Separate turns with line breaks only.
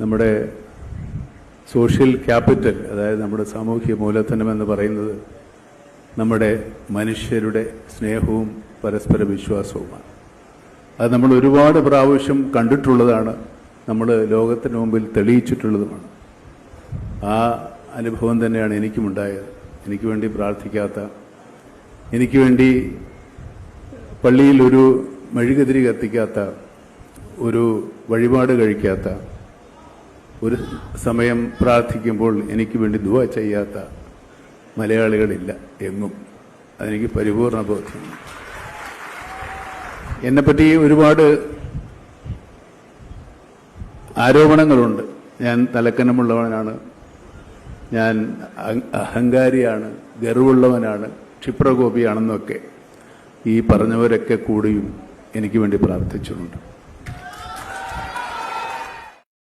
നമ്മുടെ social capital, അതായത് നമ്മുടെ സാമൂഹ്യ മൂലധനം എന്ന് പറയുന്നത് നമ്മുടെ മനുഷ്യരുടെ സ്നേഹവും പരസ്പര വിശ്വാസവുമാണ്. അത് നമ്മൾ ഒരുപാട് പ്രാവശ്യം കണ്ടിട്ടുള്ളതാണ്, നമ്മൾ ലോകത്തിന് മുമ്പിൽ തെളിയിച്ചിട്ടുള്ളതുമാണ്. ആ അനുഭവം തന്നെയാണ് എനിക്കുമുണ്ടായത്. എനിക്ക് വേണ്ടി പ്രാർത്ഥിക്കാത്ത, എനിക്ക് വേണ്ടി പള്ളിയിൽ ഒരു മെഴുകുതിരി കത്തിക്കാത്ത, ഒരു വഴിപാട് കഴിക്കാത്ത, ഒരു സമയം പ്രാർത്ഥിക്കുമ്പോൾ എനിക്ക് വേണ്ടി ദുആ ചെയ്യാത്ത മലയാളികളില്ല എങ്ങും. അതെനിക്ക് പരിപൂർണ ബോധ്യമാണ്. എന്നെപ്പറ്റി ഒരുപാട് ആരോപണങ്ങളുണ്ട്. ഞാൻ തലക്കനമുള്ളവനാണ്, ഞാൻ അഹങ്കാരിയാണ്, ഗർവുള്ളവനാണ്, ക്ഷിപ്രകോപിയാണെന്നൊക്കെ ഈ പറഞ്ഞവരൊക്കെ കൂടിയും എനിക്ക് വേണ്ടി പ്രാർത്ഥിച്ചിട്ടുണ്ട്.